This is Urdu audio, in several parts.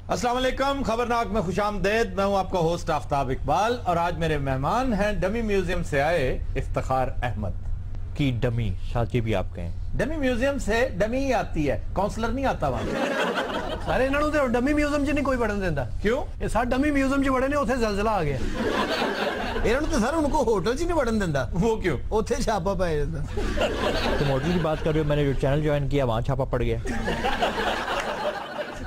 السلام علیکم، خبرناک میں خوش آمدید. میں ہوں آپ کا ہوسٹ آفتاب اقبال اور آج میرے مہمان ہیں ڈمی میوزیم سے آئے افتخار احمد. کی ڈمی ساتھی بھی آپ کہیں ڈمی میوزیم سے ڈمی ہی آتی ہے، کاؤنسلر نہیں آتا وہاں. سارے انہوں نے ڈمی میوزیم 'ਚ نہیں کوئی پڑھن دینا. کیوں؟ یہ سارے ڈمی میوزیم 'ਚ بڑے نے اتنے زلزلہ آ گیا. انہوں نے تو سر ان کو ہوٹل 'ਚ نہیں پڑھن دینا. وہ کیوں؟ اتنے چھاپا پایا جاتا. تم ہوٹل کی بات کر رہے ہو، میں نے جو چینل جوائن کیا وہاں چھاپا پڑ گیا.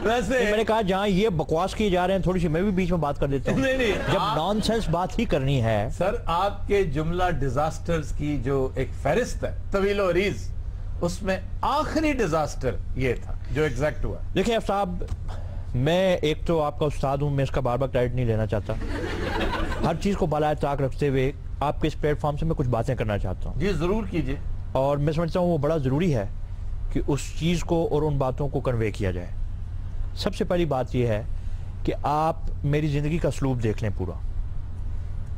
ویسے میں نے کہا جہاں یہ بکواس کیے جا رہے ہیں تھوڑی سی میں بھی بیچ میں بات کر دیتا ہوں. نہیں جب نان سینس بات ہی کرنی ہے. سر آپ کے جملہ ڈیزاسٹرز کی جو ایک فہرست ہے طویل و عریض، اس میں آخری ڈیزاسٹر یہ تھا جو ایگزیکٹ ہوا. دیکھیں افصاب، میں ایک تو آپ کا استاد ہوں، میں اس کا بار بار کریڈٹ نہیں لینا چاہتا. ہر چیز کو بالائے طاق رکھتے ہوئے آپ کے اس پلیٹ فارم سے میں کچھ باتیں کرنا چاہتا ہوں. جی ضرور کیجئے. اور میں سمجھتا ہوں وہ بڑا ضروری ہے کہ اس چیز کو اور ان باتوں کو کنوے کیا جائے. سب سے پہلی بات یہ ہے کہ آپ میری زندگی کا اسلوب دیکھ لیں پورا.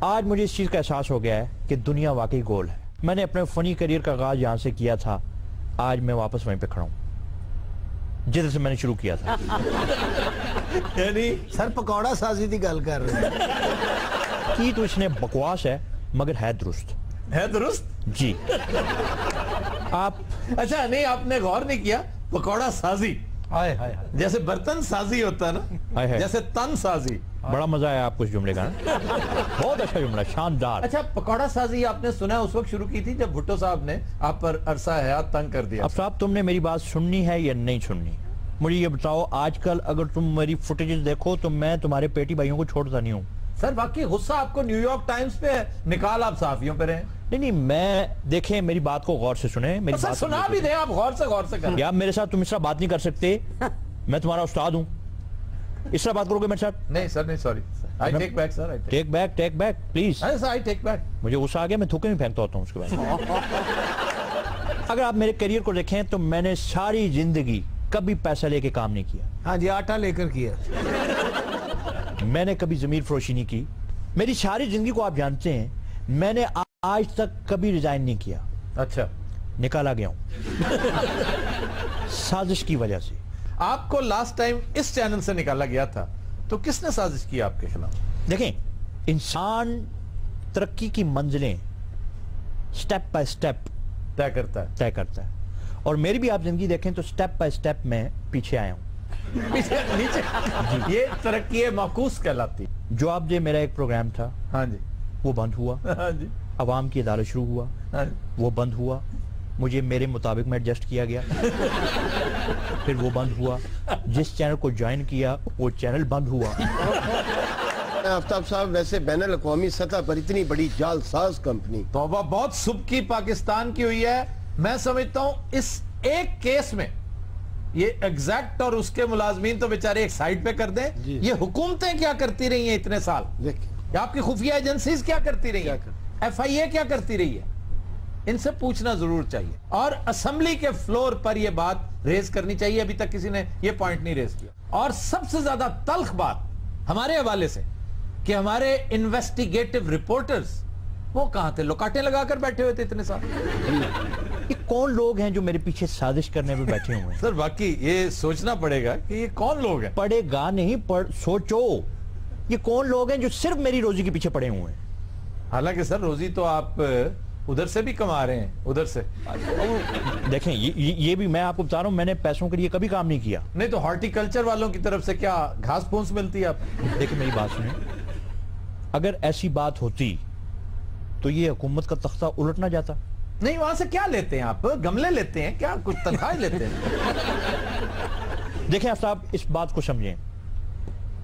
آج مجھے اس چیز کا احساس ہو گیا ہے کہ دنیا واقعی گول ہے. میں نے اپنے فنی کیریئر کا آغاز یہاں سے کیا تھا، آج میں واپس وہیں پہ کھڑا ہوں جدھر سے میں نے شروع کیا تھا. یعنی سر پکوڑا سازی دی گل کر رہے ہیں. کی تو اس نے بکواس ہے مگر ہے درست. ہے درست؟ جی. آپ اچھا نہیں، آپ نے غور نہیں کیا پکوڑا سازی ہائے ہائے ہائے. جیسے برتن سازی ہوتا ہے نا، ہائے ہائے. جیسے تن سازی. بڑا مزہ آیا آپ کو اس جملے کا نا؟ بہت اچھا جملہ، شاندار. اچھا پکوڑا سازی آپ نے سنا ہے اس وقت شروع کی تھی جب بھٹو صاحب نے آپ پر عرصہ حیات تنگ کر دیا. اب صاحب تم نے میری بات سننی ہے یا نہیں سننی؟ مجھے یہ بتاؤ. آج کل اگر تم میری فوٹیجز دیکھو تو میں تمہارے پیٹی بھائیوں کو چھوڑتا نہیں ہوں. سر واقعی غصہ آپ کو نیو یارک ٹائمز پہ ہے، نکال آپ صحافیوں پہ رہے. نہیں میں دیکھیں میری بات کو غور سے سنیں. میری سر بات کو سنا بھی دیں، آپ غور سے کریں. یا میرے ساتھ تم اس طرح بات نہیں کر سکتے. میں تمہارا استاد ہوں، اس طرح بات کرو گے میرے ساتھ؟ نہیں سر، نہیں، sorry. I take back sir. Take back please. I take back. مجھے غصہ آ گیا، میں تھوکے میں پھینکتا ہوتا ہوں اس کے بعد. اگر آپ میرے کیریئر کو دیکھیں تو میں نے ساری زندگی کبھی پیسہ لے کے کام نہیں کیا. ہاں جی، آٹا لے کر کیا. میں نے کبھی ضمیر فروشی نہیں کی. میری ساری زندگی کو آپ جانتے ہیں، میں نے آج تک کبھی ریزائن نہیں کیا. اچھا. نکالا گیا ہوں سازش کی وجہ سے. آپ کو لاسٹ ٹائم اس چینل سے نکالا گیا تھا تو کس نے سازش کی آپ کے خلاف؟ دیکھیں انسان ترقی کی منزلیں سٹیپ بائی سٹیپ طے کرتا ہے. اور میری بھی آپ زندگی دیکھیں تو سٹیپ بائی سٹیپ میں پیچھے آیا ہوں. نیچے یہ ترقی معکوس کہلاتی. جو آپ جو میرا ایک پروگرام تھا ہاں جی. وہ بند ہوا. ہاں جی. عوام کی عدالت شروع ہوا، ہاں جی. وہ بند ہوا. مجھے میرے مطابق میں ایڈجسٹ کیا گیا. پھر وہ بند ہوا. جس چینل کو جوائن کیا وہ چینل بند ہوا. آفتاب صاحب ویسے بین الاقوامی سطح پر اتنی بڑی جال ساز کمپنی توبہ بہت سبکی پاکستان کی ہوئی ہے. میں سمجھتا ہوں اس ایک کیس میں یہ ایگزیکٹ اور اس کے ملازمین تو بیچارے ایک سائیڈ پہ کر دیں. یہ حکومتیں کیا کرتی رہی ہیں اتنے سال؟ آپ کی خفیہ ایجنسیز کیا کرتی رہی ہیں؟ ایف آئی اے کیا کرتی رہی ہے؟ ان سے پوچھنا ضرور چاہیے اور اسمبلی کے فلور پر یہ بات ریز کرنی چاہیے. ابھی تک کسی نے یہ پوائنٹ نہیں ریز کیا. اور سب سے زیادہ تلخ بات ہمارے حوالے سے کہ ہمارے انویسٹیگیٹو رپورٹرز وہ کہاں تھے؟ لوکاٹیں لگا کر بیٹھے ہوئے تھے اتنے سال. یہ کون لوگ ہیں جو میرے پیچھے سازش کرنے میں بیٹھے ہوئے ہیں؟ سر واقعی یہ سوچنا پڑے گا کہ یہ کون لوگ ہیں. پڑے گا نہیں، سوچو یہ کون لوگ ہیں جو صرف میری روزی کے پیچھے پڑے ہوئے ہیں. حالانکہ سر روزی تو آپ ادھر سے بھی کما رہے ہیں، ادھر سے. دیکھیں یہ بھی میں آپ کو بتا رہا ہوں، میں نے پیسوں کے لیے کبھی کام نہیں کیا. نہیں تو ہارٹی کلچر والوں کی طرف سے کیا گھاس پھونس ملتی ہے آپ؟ دیکھیں میری بات سنیں، اگر ایسی بات ہوتی تو یہ حکومت کا تختہ الٹ نہ جاتا. نہیں وہاں سے کیا لیتے ہیں آپ؟ گملے لیتے ہیں کیا؟ کچھ تنخواہ لیتے ہیں؟ دیکھیں آفتاب اس بات کو سمجھیں،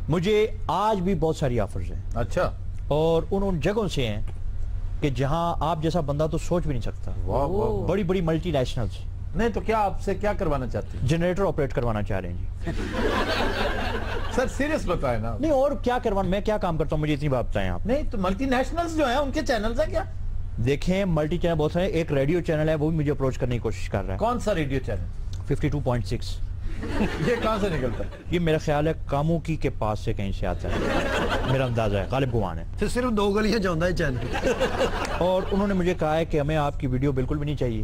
مجھے آج بھی بہت ساری آفرز ہیں. اچھا. اور ان جگہوں سے ہیں کہ جہاں آپ جیسا بندہ تو سوچ بھی نہیں سکتا. بڑی بڑی ملٹی نیشنلز. نہیں تو کیا آپ سے کیا کروانا چاہتے ہیں؟ جنریٹر آپریٹ کروانا چاہ رہے ہیں جی. سر سیریس بتائیں نا. نہیں اور کیا کروانا، میں کیا کام کرتا ہوں مجھے اتنی بات بتائیں آپ. نہیں تو ملٹی نیشنلز جو ہیں ان کے چینلز ہیں کیا؟ دیکھیں ملٹی چینل بہت سارے. ایک ریڈیو چینل ہے وہ بھی مجھے اپروچ کرنے کی کوشش کر رہا ہے. کون سا ریڈیو چینل؟ 52.6. یہ کہاں سے نکلتا ہے؟ یہ میرا خیال ہے کاموکی کے پاس سے کہیں سے آتا ہے، میرا اندازہ ہے. غالب گمان ہے. پھر صرف 2 گلیاں جاؤں ہے چینل. اور انہوں نے مجھے کہا ہے کہ ہمیں آپ کی ویڈیو بالکل بھی نہیں چاہیے.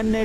NA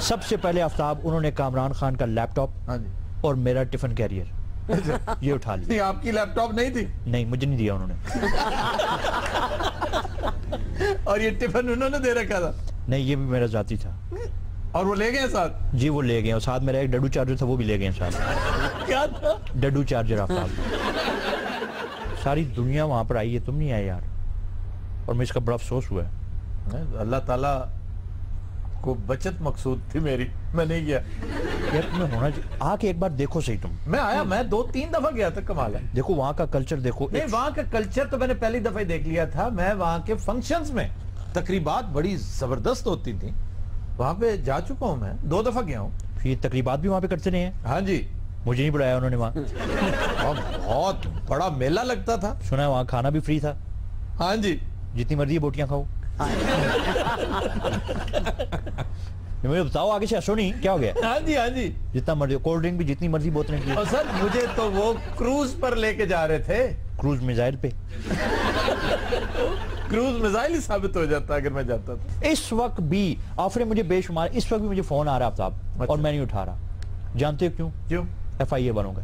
سب سے پہلے آفتاب انہوں نے کامران خان کا لیپ ٹاپ ہاں جی اور میرا ٹفن کیریئر یہ اٹھا لیا. نہیں آپ کی لیپ ٹاپ نہیں تھی نہیں مجھے نہیں دیا انہوں نے. اور یہ ٹفن انہوں نے دے رکھا تھا نہیں یہ بھی میرا ذاتی تھا. اور وہ لے گئے ساتھ جی وہ لے گئے اور ساتھ میرا ایک ڈڈو چارجر تھا وہ بھی لے گئے ساتھ. کیا تھا ڈڈو چارجر آفتاب. ساری دنیا وہاں پر آئی ہے تم نہیں آئے یار اور مجھے اس کا بڑا افسوس ہوا ہے. اللہ تعالیٰ کو بچت مقصود تھی میری میں نہیں گیا. یار تمہیں ہونا چاہیے آ کے ایک بار دیکھو صحیح تم. میں آیا میں 2-3 دفعہ گیا تھا. کمال ہے. دیکھو وہاں کا کلچر دیکھو. نہیں وہاں کا کلچر تو میں نے پہلی دفعہ دیکھ لیا تھا. میں وہاں کے فنکشنز میں تقریبات بڑی زبردست ہوتی تھیں. وہاں پہ جا چکا ہوں میں 2 دفعہ گیا ہوں. یہ تقریبات بھی وہاں پہ کرتے نہیں ہیں. ہاں جی مجھے نہیں بلایا انہوں نے وہاں. بہت بڑا میلہ لگتا تھا. سنا ہے وہاں کھانا بھی فری تھا. ہاں جی جتنی مرضی بوٹیاں کھاؤ. مجھے بتاؤ آگے سے ہنسو نہیں کیا ہو گیا. ہاں جی ہاں جی جتنا مرضی کولڈ ڈرنک بھی جتنی مرضی بوتلیں کی. اور سر مجھے تو وہ کروز پر لے کے جا رہے تھے. کروز میزائل پہ. کروز میزائل ہی ثابت ہو جاتا اگر میں جاتا تھا. اس وقت بھی آفر مجھے بے شمار اس وقت بھی مجھے فون آ رہا آفتاب اور میں نہیں اٹھا رہا. جانتے ہو کیوں؟ کیوں؟ FIA بنوں گا.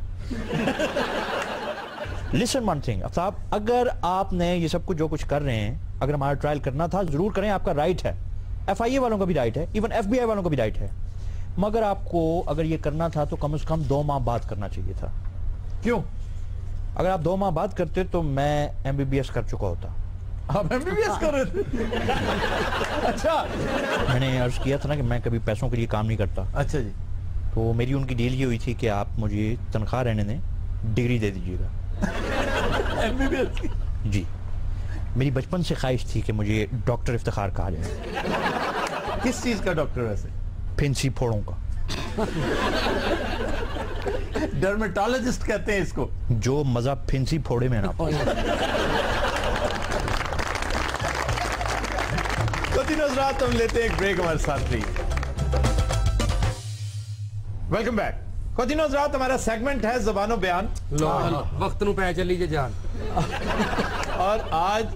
لسن ون تھنگ آفتاب اگر آپ نے یہ سب کچھ جو کچھ کر رہے ہیں اگر ہمارا ٹرائل کرنا تھا ضرور کریں. آپ کا رائٹ ہے. FIA والوں کا بھی رائٹ ہے. ایون FBI والوں کا بھی رائٹ ہے. مگر آپ کو اگر یہ کرنا تھا تو کم از کم 2 ماہ بعد کرنا چاہیے تھا. کیوں؟ اگر آپ 2 ماہ بعد کرتے تو میں MBBS کر چکا ہوتا. آپ MBBS کر رہے تھے؟ اچھا میں نے عرض کیا تھا نا کہ میں کبھی پیسوں کے لیے کام نہیں کرتا. اچھا جی تو میری ان کی ڈیل یہ ہوئی تھی کہ آپ مجھے تنخواہ رہنے دیں ڈگری دے دیجیے گا. MBBS کی جی میری بچپن سے خواہش تھی کہ مجھے ڈاکٹر افتخار کہا جائے. کس چیز کا ڈاکٹر ویسے؟ پھنسی پھوڑوں کا. ڈرمیٹالوجسٹ کہتے ہیں اس کو. جو مزہ پھنسی پھوڑے میں نا. حضرات ہم لیتے ہیں ایک بریک. ہمارے ساتھ رہی. Welcome back. خواتین حضرات ہمارا سیگمنٹ ہے زبان و بیان. وقت نو پہ چلی جان. اور آج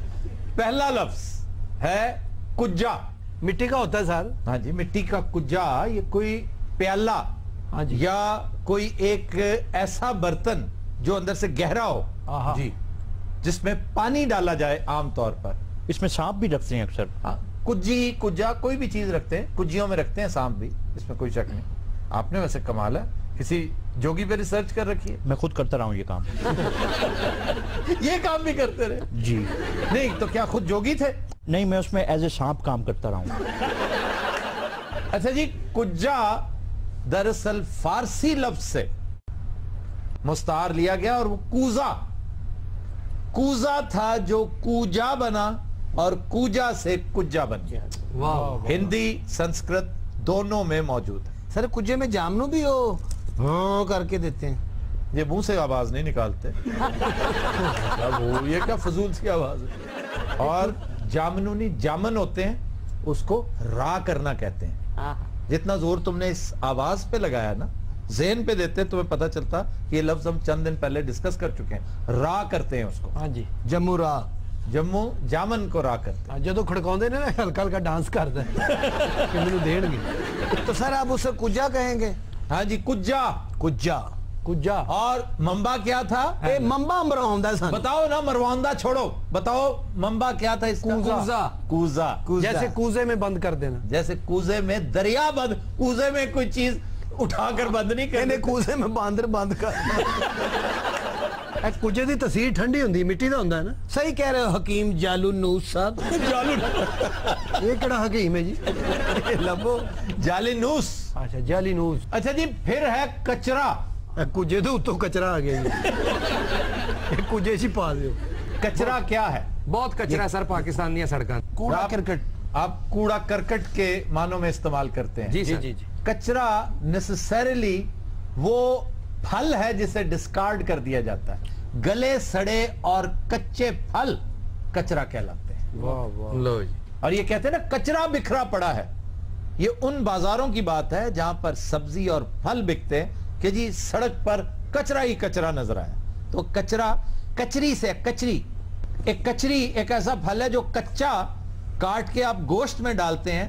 پہلا لفظ ہے کجا. مٹی کا ہوتا ہے سر. ہاں جی مٹی کا کجا. یہ کوئی پیالہ ہاں جی یا کوئی ایک ایسا برتن جو اندر سے گہرا ہو جی جس میں پانی ڈالا جائے عام طور پر. اس میں سانپ بھی رکھتے ہیں اکثر. کجی کجا کوئی بھی چیز رکھتے ہیں. کجیوں میں رکھتے ہیں سانپ بھی. اس میں کوئی شک نہیں. آپ نے ویسے کمال ہے کسی جوگی پہ ریسرچ کر رکھی ہے. میں خود کرتا رہا ہوں یہ کام. یہ کام بھی کرتے رہے. جی نہیں تو کیا خود جوگی تھے؟ نہیں میں اس میں ایز اے سانپ کام کرتا رہا ہوں. اچھا جی کجا دراصل فارسی لفظ سے مستعار لیا گیا اور وہ کوزا تھا جو کوجا بنا اور کوجا سے کجا بن گیا. ہندی سنسکرت دونوں میں موجود ہے. سر کجے میں جامنو بھی ہو ہاں کر کے دیتے ہیں. یہ منہ سے آواز نہیں نکالتے. یہ کیا فضول سی آواز ہے. اور جامنونی جامن ہوتے ہیں اس کو را کرنا کہتے ہیں. جتنا زور تم نے اس آواز پہ لگایا نا ذہن پہ دیتے تمہیں پتا چلتا کہ یہ لفظ ہم چند دن پہلے ڈسکس کر چکے ہیں. را کرتے ہیں اس کو. ہاں جی جموں را. جموں جامن کو را کرتے ہیں. جدو کھڑکاؤندے نے نا ہلکا ہلکا ڈانس کردا ہے کہ مینوں دین گے. تو سر آپ اسے کجا کہیں گے. ہاں جی کجا. کجا کجا. اور ممبا کیا تھا؟ اے ممبا مرواوندا ہے سن. بتاؤ نا مرواندہ چھوڑو. بتاؤ ممبا کیا تھا اس کا؟ کوزا. کوزا. جیسے کوزے میں بند کر دینا. جیسے کوزے میں دریا بند. کوزے میں کوئی چیز اٹھا کر بند نہیں کرنے. کوزے میں باندر بند کر. کجے دی تاثیر ٹھنڈی ہوندی مٹی دا ہوندا ہے نا. صحیح کہہ رہے ہو حکیم جالو نوس صاحب. یہ کیڑا حکیم ہے جی؟ لبو جالینوس. اچھا جالینوس. اچھا جی پھر ہے کچرا. کجے دے اتوں کچرا آ گیا جی. کجے سی پا دیو. کچرا کیا ہے؟ بہت کچرا سر پاکستان دیا سڑکاں. کوڑا کرکٹ. آپ کوڑا کرکٹ کے معنوں میں استعمال کرتے ہیں. جی جی سر. جی جی. کچرا نیسیسریلی وہ پھل ہے جسے ڈسکارڈ کر دیا جاتا ہے. گلے سڑے اور کچے پھل کچرا کہلاتے ہیں. واہ واہ. لو جی. اور یہ کہتے ہیں نا کچرا بکھرا پڑا ہے. یہ ان بازاروں کی بات ہے جہاں پر سبزی اور پھل بکتے ہیں کہ جی سڑک پر کچرا ہی کچرا نظر آیا. تو کچرا کچری سے کچری. ایک کچری ایک ایسا پھل ہے جو کچا کاٹ کے آپ گوشت میں ڈالتے ہیں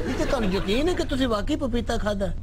ਇਹ ਤੇ ਤੁਹਾਨੂੰ ਯਕੀਨ ਹੈ ਕਿ ਤੁਸੀਂ ਵਾਕਈ ਪਪੀਤਾ ਖਾਦਾ?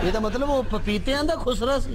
ਇਹਦਾ ਮਤਲਬ ਉਹ ਪਪੀਤਿਆਂ ਦਾ ਖੁਸਰਾ ਸੀ।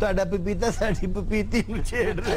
ਤੁਹਾਡਾ ਪਪੀਤਾ ਸਾਡੀ ਪਪੀਤੀ ਨੂੰ ਛੇੜ ਰਿਹਾ।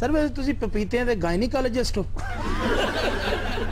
ਸਰ ਵੈਸੇ ਤੁਸੀਂ ਪਪੀਤਿਆਂ ਦੇ ਗਾਇਨੀਕੋਲੋਜਿਸਟ ਹੋ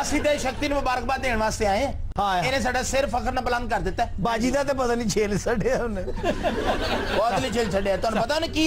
ਅਸੀਂ ਤੇ ਸ਼ਕਤੀ ਨੂੰ ਮੁਬਾਰਕਬਾਦ ਦੇਣ ਵਾਸਤੇ ਆਏ ਹਾਂ। ਇਹਨੇ ਸਾਡਾ ਸਿਰ ਫਖਰ ਨਾਲ ਬੁਲੰਦ ਕਰ ਦਿੱਤਾ। ਬਾਜੀ ਦਾ ਤੇ ਪਤਾ ਨਹੀਂ ਛੇਲ ਛੱਡਿਆ ਉਹਨੇ। ਬਹੁਤ ਲਈ ਛੇਲ ਛੱਡਿਆ। ਤੁਹਾਨੂੰ ਪਤਾ ਉਹਨੇ ਕੀ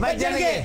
ਵੱਜਣਗੇ।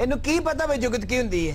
ਇਹਨੂੰ ਕੀ ਪਤਾ ਵੇ ਜੁਗਤ ਕੀ ਹੁੰਦੀ ਹੈ?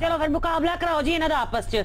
ਚਲੋ ਫਿਰ ਮੁਕਾਬਲਾ ਕਰਾਓ ਜੀ ਇਹਨਾਂ ਦਾ ਆਪਸ ਚ।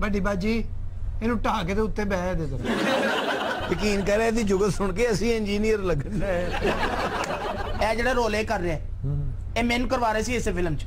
ਵੱਡੀ ਬਾਜੀ ਇਹਨੂੰ ਢਾਹ ਕੇ ਤੇ ਉੱਤੇ ਬਹਿ ਦੇ ਤੂੰ। ਯਕੀਨ ਕਰ ਇਹਦੀ ਜੁਗਤ ਸੁਣ ਕੇ ਅਸੀਂ ਇੰਜੀਨੀਅਰ ਲੱਗਣਾ ਹੈ। ਇਹ ਜਿਹੜੇ ਰੋਲੇ ਕਰ ਰਿਹਾ ਇਹ ਮੈਨੂੰ ਕਰਵਾ ਰਹੇ ਸੀ ਇਸੇ ਫਿਲਮ ਚ।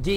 ਜੀ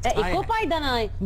ਇਹ ਇੱਕੋ ਭਾਈ ਦਾ ਨਾਂ ਹੈ।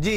ਜੀ,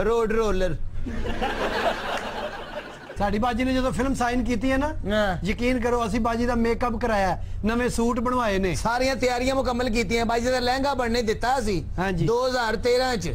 ਰੋਡ ਰੋਲਰ। ਸਾਡੀ ਬਾਜੀ ਨੇ ਜਦੋਂ ਫਿਲਮ ਸਾਈਨ ਕੀਤੀ ਹੈ ਨਾ, ਹਾਂ। ਯਕੀਨ ਕਰੋ ਅਸੀਂ ਬਾਜੀ ਦਾ ਮੇਕਅਪ ਕਰਾਇਆ, ਨਵੇਂ ਸੂਟ ਬਣਵਾਏ ਨੇ। ਸਾਰੀਆਂ ਤਿਆਰੀਆਂ ਮੁਕੰਮਲ ਕੀਤੀਆਂ। ਬਾਜੀ ਦਾ ਲਹਿੰਗਾ ਬਣਨੇ ਦਿੱਤਾ ਸੀ ਹਾਂਜੀ। 2013 ਚ,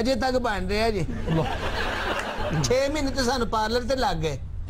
ਅਜੇ ਤੱਕ ਬਣ ਰਿਹਾ ਜੀ। 6 ਮਹੀਨੇ ਤੇ ਸਾਨੂੰ ਪਾਰਲਰ ਤੇ ਲੱਗ ਗਏ।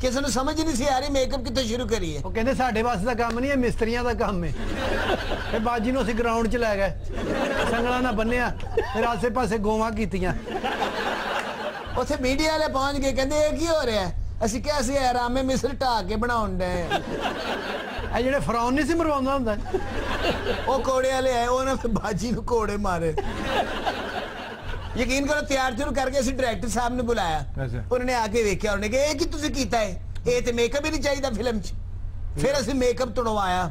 ਕਿਸੇ ਨੂੰ ਸਮਝ ਹੀ ਨਹੀਂ ਸੀ ਆ ਰਹੀ ਮੇਕਅਪ ਕਿੱਥੋਂ ਸ਼ੁਰੂ ਕਰੀਏ। ਉਹ ਕਹਿੰਦੇ ਸਾਡੇ ਵਾਸਤੇ ਦਾ ਕੰਮ ਨਹੀਂ ਹੈ, ਮਿਸਤਰੀਆਂ ਦਾ ਕੰਮ ਹੈ। ਤੇ ਬਾਜੀ ਨੂੰ ਅਸੀਂ ਗਰਾਊਂਡ 'ਚ ਲੈ ਗਏ, ਸੰਗਲਾ ਨਾਲ ਬੰਨਿਆ, ਫਿਰ ਆਸੇ-ਪਾਸੇ ਗੋਵਾਂ ਕੀਤੀਆਂ। ਉੱਥੇ ਮੀਡੀਆ ਵਾਲੇ ਪਹੁੰਚ ਗਏ, ਕਹਿੰਦੇ ਇਹ ਕੀ ਹੋ ਰਿਹਾ? ਅਸੀਂ ਕਿਹਾ ਸੀ ਆਰਾਮੇ ਮਿਸਰ ਢਾਹ ਕੇ ਬਣਾਉਣ ਡਏ ਆ। ਇਹ ਜਿਹੜੇ ਫਰਾਉਨ ਨਹੀਂ ਸੀ ਮਰਵਾਉਂਦਾ ਹੁੰਦਾ, ਉਹ ਕੋੜੇ ਵਾਲੇ ਆਏ, ਉਹਨਾਂ ਨੇ ਬਾਜੀ ਨੂੰ ਕੋੜੇ ਮਾਰੇ। ਯਕੀਨ ਕਰੋ ਤਿਆਰ ਸ਼ੁਰੂ ਕਰਕੇ ਅਸੀਂ ਡਾਇਰੈਕਟਰ ਸਾਹਿਬ ਨੂੰ ਬੁਲਾਇਆ। ਅੱਛਾ। ਉਹਨਾਂ ਨੇ ਆ ਕੇ ਵੇਖਿਆ, ਉਹਨੇ ਕਿਹਾ ਇਹ ਕੀ ਤੁਸੀਂ ਕੀਤਾ ਹੈ? ਇਹ ਤੇ ਮੇਕਅਪ ਹੀ ਨਹੀਂ ਚਾਹੀਦਾ ਫਿਲਮ 'ਚ। ਫਿਰ ਅਸੀਂ ਮੇਕਅਪ ਤੁੜਵਾਇਆ।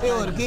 ਤੇ ਹੋਰ ਕੀ,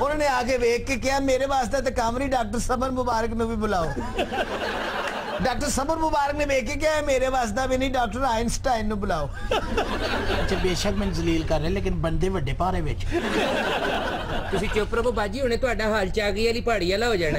ਉਹਨਾਂ ਨੇ ਆ ਕੇ ਵੇਖ ਕੇ ਕਿਹਾ ਮੇਰੇ ਵਾਸਤੇ ਤੇ ਕੰਮ ਨਹੀਂ, ਡਾਕਟਰ ਸਬਰ ਮੁਬਾਰਕ ਨੂੰ ਵੀ ਬੁਲਾਓ। ਡਾਕਟਰ ਸਬਰ ਮੁਬਾਰਕ ਨੇ ਵੇਖ ਕੇ ਕਿਹਾ ਮੇਰੇ ਵਾਸਤੇ ਵੀ ਨਹੀਂ, ਡਾਕਟਰ ਆਇਨਸਟਾਈਨ ਨੂੰ ਬੁਲਾਓ। ਅੱਛਾ ਬੇਸ਼ੱਕ ਮੈਨੂੰ ਜ਼ਲੀਲ ਕਰ ਰਹੇ ਲੇਕਿਨ ਬੰਦੇ ਵੱਡੇ ਭਾਰੇ ਵਿੱਚ। ਤੁਸੀਂ ਚੁੱਪ ਰਹੋ ਬਾਜੀ, ਹੁਣੇ ਤੁਹਾਡਾ ਹਾਲ ਚਾਗੀ ਵਾਲੀ ਪਹਾੜੀ ਵਾਲਾ ਹੋ ਜਾਣਾ।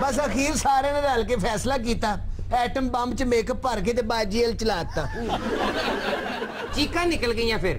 ਬਸ ਅਖੀਰ ਸਾਰਿਆਂ ਨੇ ਰਲ ਕੇ ਫੈਸਲਾ ਕੀਤਾ, ਐਟਮ ਬੰਬ 'ਚ ਮੇਕਅਪ ਭਰ ਕੇ ਤੇ ਬਾਜੀ ਹਲ ਚਲਾਤਾ। ਚੀਕਾਂ ਨਿਕਲ ਗਈਆਂ ਫਿਰ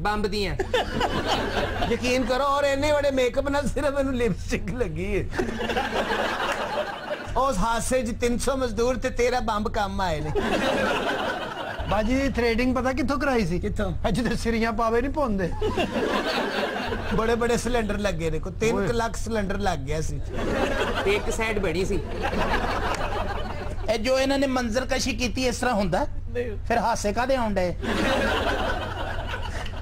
ਬੰਬ ਦੀਆਂ। ਯਕੀਨ ਕਰੋ, ਔਰ ਇੰਨੇ ਬੜੇ ਮੇਕਅਪ ਨਾਲ ਸਿਰਫ ਇਹਨੂੰ ਲਿਪਸਟਿਕ ਲੱਗੀ ਹੈ। ਉਸ ਹਾਦਸੇ 'ਚ 300 ਮਜ਼ਦੂਰ ਤੇ 13 ਬੰਬ ਕੰਮ ਆਏ ਨੇ। ਬਾਜੀ ਦੀ ਥ੍ਰੈਡਿੰਗ ਪਤਾ ਕਿੱਥੋਂ ਕਰਾਈ ਸੀ? ਕਿੱਥੋਂ? ਜਿੱਥੇ ਸਿਰੀਆਂ ਪਾਵੇ ਨਹੀਂ ਪਾਉਂਦੇ। ਬੜੇ ਬੜੇ ਸਿਲੰਡਰ ਲੱਗੇ ਨੇ, ਕੋ 3 ਲੱਖ ਸਿਲੰਡਰ ਲੱਗ ਗਿਆ ਸੀ। ਤੇ ਇੱਕ ਸਾਈਡ ਬੜੀ ਸੀ। ਇਹ ਜੋ ਇਹਨਾਂ ਨੇ ਮੰਜ਼ਰਕਸ਼ੀ ਕੀਤੀ ਇਸ ਤਰ੍ਹਾਂ ਹੁੰਦਾ ਫਿਰ ਹਾਸੇ ਕਾਦੇ ਆਉਂਦੇ?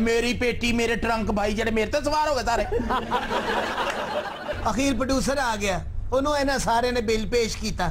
ਮੇਰੀ ਪੇਟੀ ਮੇਰੇ ਟਰੰਕ ਭਾਈ ਜਿਹੜੇ ਮੇਰੇ ਤੇ ਸਵਾਰ ਹੋ ਗਏ ਸਾਰੇ। ਅਖੀਰ ਪ੍ਰੋਡਿਊਸਰ ਆ ਗਿਆ, ਉਹਨੂੰ ਇਹਨਾਂ ਸਾਰਿਆਂ ਨੇ ਬਿੱਲ ਪੇਸ਼ ਕੀਤਾ।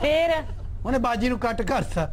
ਫਿਰ ਉਹਨੇ ਬਾਜੀ ਨੂੰ ਕੱਟ ਕਰਤਾ।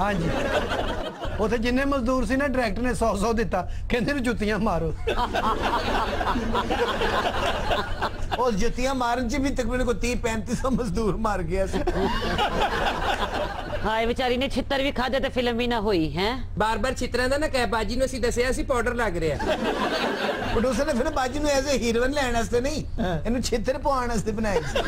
ਹਾਂਜੀ, ਉੱਥੇ ਜਿੰਨੇ ਮਜ਼ਦੂਰ ਸੀ ਨਾ, ਡਾਇਰੈਕਟਰ ਨੇ 100 ਦਿੱਤਾ, ਕਹਿੰਦੇ ਨੂੰ ਜੁੱਤੀਆਂ ਮਾਰੋ। ਉਸ ਜੁੱਤੀਆਂ ਮਾਰਨ 'ਚ ਵੀ ਤਕਰੀਬਨ ਕੋ 30-3500 ਮਜ਼ਦੂਰ ਮਰ ਗਿਆ ਸੀ। ਹਾਏ ਵਿਚਾਰੀ ਨੇ ਛਿੱਤਰ ਵੀ ਖਾਦੇ ਤੇ ਫਿਲਮ ਵੀ ਨਾ ਹੋਈ ਹੈ। ਬਾਰ-ਬਾਰ ਚਿੱਤਰਾਂ ਦਾ ਨਾ ਕਹਿ, ਬਾਜੀ ਨੂੰ ਅਸੀਂ ਦੱਸਿਆ ਸੀ ਪਾਊਡਰ ਲੱਗ ਰਿਹਾ। ਪ੍ਰੋਡਿਊਸਰ ਨੇ ਫਿਰ ਬਾਜੀ ਨੂੰ ਐਜ਼ ਅ ਹੀਰੋਇਨ ਲੈਣ ਵਾਸਤੇ ਨਹੀਂ, ਇਹਨੂੰ ਛਿੱਤਰ ਪਵਾਉਣ ਵਾਸਤੇ ਬਣਾਈ ਸੀ।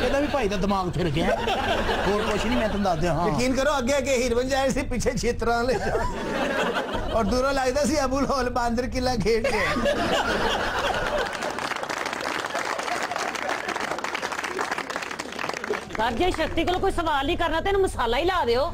ਇਹਦਾ ਵੀ ਭਾਈ ਦਾ ਦਿਮਾਗ ਫਿਰ ਗਿਆ। ਹੋਰ ਕੁਛ ਨਹੀਂ, ਮੈਂ ਤੁਹਾਨੂੰ ਦੱਸ ਦਿਆਂ। ਹਾਂ ਯਕੀਨ ਕਰੋ, ਅੱਗੇ ਅੱਗੇ ਹੀਰੋਇਨ ਜਾਏ ਸੀ, ਪਿੱਛੇ ਛਿੱਤਰਾਂ ਲੈ ਔਰ ਦੂਰੋਂ ਲੱਗਦਾ ਸੀ ਅਬੂਲ ਹੋਲ ਬਾਂਦਰ ਕਿਲਾ ਖੇਡ ਕੇ। ਸਰ ਜੇ ਸ਼ਕਤੀ ਕੋਲ ਕੋਈ ਸਵਾਲ ਨਹੀਂ ਕਰਨਾ ਤੇ ਇਹਨੂੰ ਮਸਾਲਾ ਹੀ ਲਾ ਦਿਓ।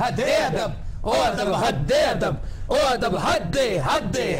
ਹੱਦੇ ਅਦਬ, ਉਹ ਅਦਬ ਹੱਦੇ ਅਦਬ, ਉਹ ਅਦਬ ਹੱਦੇ ਹੱਦੇ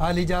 ਹਾਲੀ ਜਾ,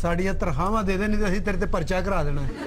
ਸਾਡੀਆਂ ਤਨਖਾਹਾਂ ਦੇ ਦੇ, ਨਹੀਂ ਤਾਂ ਅਸੀਂ ਤੇਰੇ ਤੇ ਪਰਚਾ ਕਰਾ ਦੇਣਾ।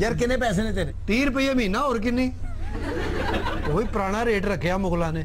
ਯਾਰ ਕਿੰਨੇ ਪੈਸੇ ਨੇ ਤੇਰੇ? 30 ਰੁਪਏ ਮਹੀਨਾ, ਹੋਰ ਕਿੰਨੀ? ਉਹੀ ਪੁਰਾਣਾ ਰੇਟ ਰੱਖਿਆ ਮੁਗਲਾਂ ਨੇ।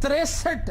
63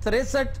63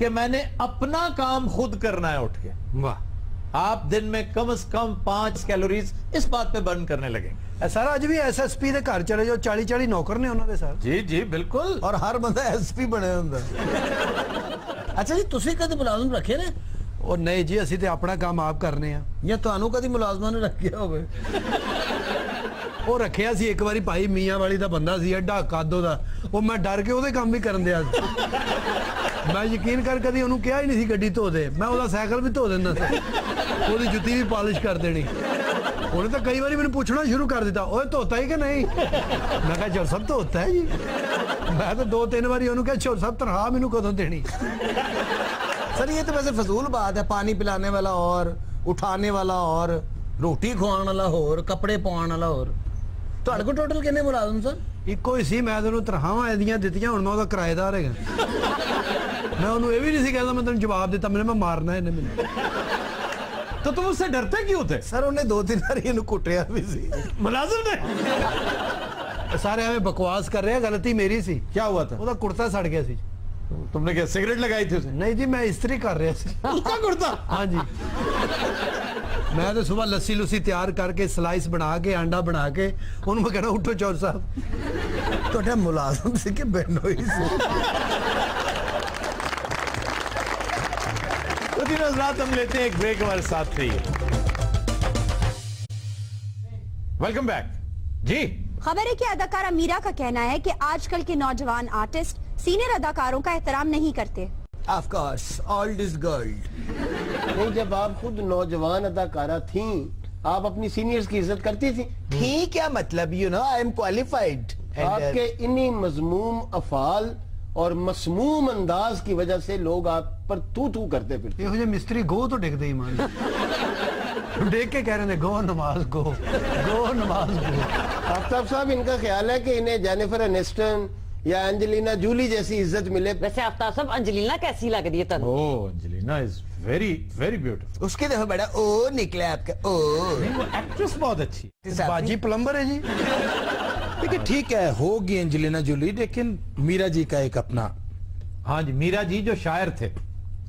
کہ میں نے اپنا کام خود کرنا ہے اٹھ کے. واہ آپ دن میں کم از کم 5 کیلوریز اس بات پہ برن کرنے لگیں گے. سر اج بھی ایس ایس پی دے گھر چلے جو 40 نوکر نے انہوں دے سر. جی جی بالکل. اور ہر بندہ ایس پی بنے ہوندا. اچھا جی تسی کدی ملازم رکھے نے؟ اور نہیں جی اسی تے اپنا کام آپ کرنے ہیں. یا تانوں کدی ملازماں نے رکھیا ہوے؟ وہ رکھیا سی ایک باری بھائی میاں والی دا بندہ سی ایڈا قادو دا, وہ میں ڈر کے ਉਹਦੇ ਕੰਮ ਵੀ ਕਰਨ ਦਿਆ. ਮੈਂ ਯਕੀਨ ਕਰ ਕਦੀ ਉਹਨੂੰ ਕਿਹਾ ਹੀ ਨਹੀਂ ਸੀ ਗੱਡੀ ਧੋ ਦੇ, ਮੈਂ ਉਹਦਾ ਸਾਈਕਲ ਵੀ ਧੋ ਦਿੰਦਾ ਸੀ, ਉਹਦੀ ਜੁੱਤੀ ਵੀ ਪਾਲਿਸ਼ ਕਰ ਦੇਣੀ. ਉਹਨੇ ਤਾਂ ਕਈ ਵਾਰੀ ਮੈਨੂੰ ਪੁੱਛਣਾ ਸ਼ੁਰੂ ਕਰ ਦਿੱਤਾ, ਓਏ ਧੋਤਾ ਹੀ ਕਿ ਨਹੀਂ? ਮੈਂ ਕਿਹਾ ਚੋਰ ਸਾਹਿਬ ਧੋਤਾ ਹੈ ਜੀ. ਮੈਂ ਤਾਂ 2-3 ਵਾਰੀ ਉਹਨੂੰ ਕਿਹਾ ਚੋਰ ਸਾਹਿਬ ਤਨਖਾਹ ਮੈਨੂੰ ਕਦੋਂ ਦੇਣੀ? سر یہ تو ویسے فضول بات ہے, پانی پلانے والا اور اٹھانے والا اور روٹی کھوانے والا اور کپڑے پوانے والا اور تہاڈے کو ٹوٹل کنے ملازم سر؟ ਇੱਕੋ ਹੀ ਸੀ. ਮੈਂ ਤੈਨੂੰ ਤਨਖਾਹਾਂ ਇਹਦੀਆਂ ਦਿੱਤੀਆਂ, ਹੁਣ ਮੈਂ ਉਹਦਾ ਕਿਰਾਏਦਾਰ ਹੈਗਾ. ਮੈਂ ਉਹਨੂੰ ਇਹ ਵੀ ਨਹੀਂ ਸੀ ਕਹਿੰਦਾ ਮੈਂ ਤੈਨੂੰ ਜਵਾਬ ਦਿੱਤਾ, ਮੈਂ ਮਾਰਨਾ ਇਹਨੇ ਮੈਨੂੰ. تو تم اس سے ڈرتے کیوں تھے؟ سر انہیں 2-3 بار ਇਹਨੂੰ ਕੁੱਟਿਆ ਵੀ ਸੀ ملازم نے. ਸਾਰੇ ਐਵੇਂ ਬਕਵਾਸ ਕਰ ਰਹੇ ਆ, ਗਲਤੀ ਮੇਰੀ ਸੀ. کیا ہوا تھا؟ ਉਹਦਾ ਕੁੜਤਾ ਸੜ ਗਿਆ ਸੀ. تم نے کیا سگریٹ لگائی تھی اسے؟ نہیں جی میں استری کر رہا سی. اس کا کرتا؟ ہاں جی میں تو صبح لسی لسی تیار کر کے سلائس بنا کے انڈا بنا کے انہوں میں کہنا اٹھو چور صاحب. ਤੁਹਾਡਾ ਮੁਲਾਜ਼ਮ ਸੀ ਕਿ ਬੈਨੋਈ ਸੀ؟ تو دن حضرات ہم لیتے ہیں ایک بریک, ہمارے ساتھ رہیے. Welcome back. جی خبر ہے کہ اداکارہ میرا کا کہنا ہے کہ آج کل کے نوجوان آرٹسٹ سینئر اداکاروں کا احترام نہیں کرتے. Of course old is gold. نہیں جب آپ خود نوجوان اداکارہ تھیں آپ اپنی سینئرز کی عزت کرتی تھیں. ٹھیک کیا مطلب you know I am qualified. آپ کے انہی مذموم افعال اور مسموم انداز کی وجہ سے لوگ آپ پر تو کرتے پھرتے. یہ جو مستری گو تو ڈگ دے مان دیکھ کے کہہ رہے ہیں گو نماز گو گو نماز گو. آفتاب صاحب ان کا خیال ہے کہ انہیں جینیفر انسٹن یا انجلینا جولی جیسی عزت ملے. ویسے آفتاب صاحب انجلینا کیسی لگ رہی ہے تن؟ Oh Angelina is very very beautiful. اس کے دفعہ بڑا او نکلا آپ کا او. وہ ایکٹریس بہت اچھی. باجی پلمبر ہے جی. دیکھیں ٹھیک ہے ہوگی انجلینا جولی, لیکن میرا جی کا ایک اپنا. ہاں جی میرا جی جو شاعر تھے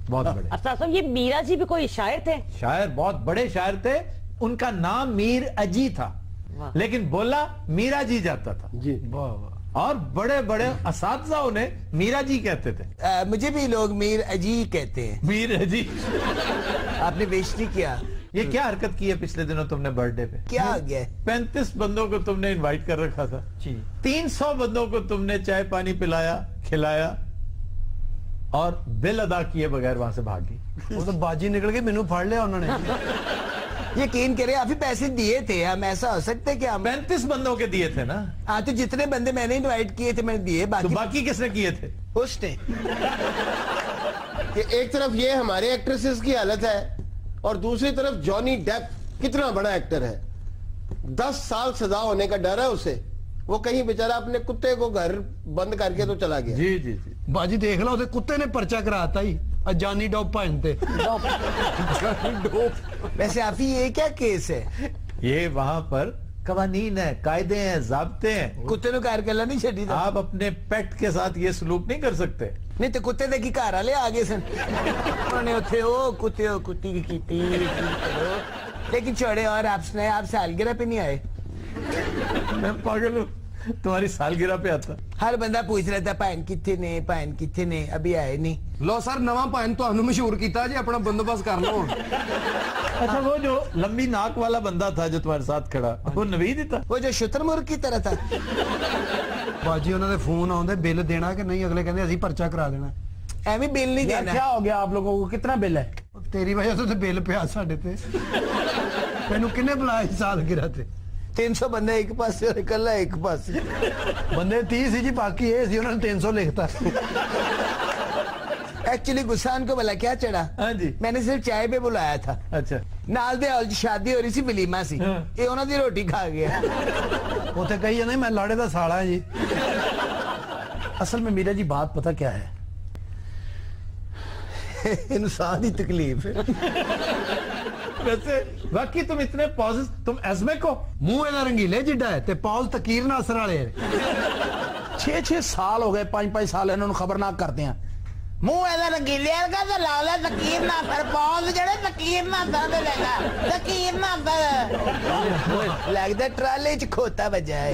بہت بڑے. آفتاب صاحب یہ میرا جی بھی کوئی شاعر تھے؟ شاعر بہت بڑے شاعر تھے. ان کا نام میر اجی تھا لیکن بولا میرا جی جاتا تھا. جی اور بڑے بڑے اساتذہ انہیں میرا جی کہتے تھے. مجھے بھی لوگ میر اجی کہتے ہیں. میر اجی. آپ نے بیشتی کیا. یہ کیا حرکت کی ہے پچھلے دنوں تم نے برتھ ڈے پہ؟ کیا آ گیا؟ 35 بندوں کو تم نے انوائٹ کر رکھا تھا. 300 بندوں کو تم نے چائے پانی پلایا کھلایا اور بل ادا کیے بغیر وہاں سے بھاگی. وہ تو باجی نکل کے مینو پھاڑ لیا انہوں نے. یقین کرے آپ ہی پیسے دیے تھے. ہم ایسا ہو سکتے کہ ہم 35 بندوں کے دیے تھے نا. ہاں تو جتنے بندے میں نے انوائٹ کیے تھے میں نے دیے. تو باقی کس نے کیے تھے؟ اس نے. کہ ایک طرف یہ ہمارے ایکٹریسز کی حالت ہے اور دوسری طرف جانی ڈیپ کتنا بڑا ایکٹر ہے. 10 سال سزا ہونے کا ڈر ہے اسے. وہ کہیں بیچارہ اپنے کتے کو گھر بند کر کے تو چلا گیا. جی جی جی باجی دیکھ لو اسے کتے نے پرچہ کراتا ہی جانی ڈوپ پہنتے. ویسے آپ ہی یہ کیا کیس ہے؟ یہ وہاں پر قوانین ہیں, قاعدے ہیں, ضابطے ہیں. کتے نو کار کلا نہیں چھڈی تھا. آپ اپنے پیٹ کے ساتھ یہ سلوک نہیں کر سکتے. نہیں تو کتے دے کی گھر والے آگے سن انہوں نے اتھے او کتے او کتی کی کیتی. لیکن چھوڑے اور آپ سنائے آپ سالگرہ پہ نہیں آئے. میں پاگل ہوں تمہاری سالگرہ پہ آتا. ہر بندہ پوچھ رہا تھا پہن کتنے نے ابھی آئے نہیں. لو سر نواں پہن تو ہنو مشہور کیتا جی اپنا بندوبست کر لو. اچھا وہ جو لمبی ناک والا بندہ تھا جو تمہارے ساتھ کھڑا وہ نوید ہی تھا. وہ جو شتر مرغ کی طرح تھا. باجی انہوں نے فون آؤں دے بل دینا کہ نہیں, اگلے کہنے اسی پرچہ کرا دینا. ایویں بل نہیں دینا. کیا ہو گیا آپ لوگوں کو, کتنا بل ہے؟ تیری وجہ سے بل پیا ساڈے تے. تینوں کنے بلایا سالگرہ تے؟ 300 بندے ایک پاس اور اکلا ایک پاس. بندے 30 سی جی, باقی یہ سی انہوں نے 300 لکھتا. ایکچولی گسان کو بلا کیا چڑھا. ہاں جی میں نے صرف چائے پہ بلایا تھا. اچھا نال دے شادی ہو رہی سی ولیمہ سی. یہ انہوں دی روٹی کھا گیا. اتنے کہی جانے میں لاڑے دا ساڑا ہے جی. اصل میں میرا جی بات پتہ کیا ہے, انسان ہی تکلیف ہے. ویسے باقی تم اتنے پازز تم ایزمے کو منہ اینا رنگیلے جڈا ہے تے پاؤز تکیر ناصر والے. 6 سال ہو گئے, 5 سال انہوں نے خبرناک کرتے ہیں. ਮੂੰਹ ਇਹਦਾ ਰੰਗੀਲੇ ਵਰਗਾ ਤੇ ਲਾਲਾ ਲਕੀਰ ਨਾ ਫਿਰ ਪੌਂਦ ਜਿਹੜੇ ਲਕੀਰ ਨਾ ਦੰਦ ਲੈਗਾ ਲਕੀਰ ਨਾ ਲੱਗਦਾ ਟਰਾਲੇ 'ਚ ਖੋਤਾ ਵੱਜਾ ਹੈ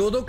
2-2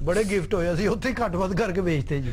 ਬੜੇ ਗਿਫਟ ਹੋਏ ਸੀ ਉੱਥੇ ਘੱਟ ਵੱਧ ਕਰਕੇ ਵੇਚਦੇ ਜੀ।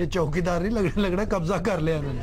ਇਹ ਚੌਕੀਦਾਰ ਨਹੀਂ ਲੱਗਣਾ ਕਬਜ਼ਾ ਕਰ ਲਿਆ ਇਹਨਾਂ ਨੇ।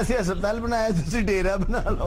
ਅਸੀਂ ਹਸਪਤਾਲ ਬਣਾਇਆ, ਤੁਸੀਂ ਡੇਰਾ ਬਣਾ ਲਓ।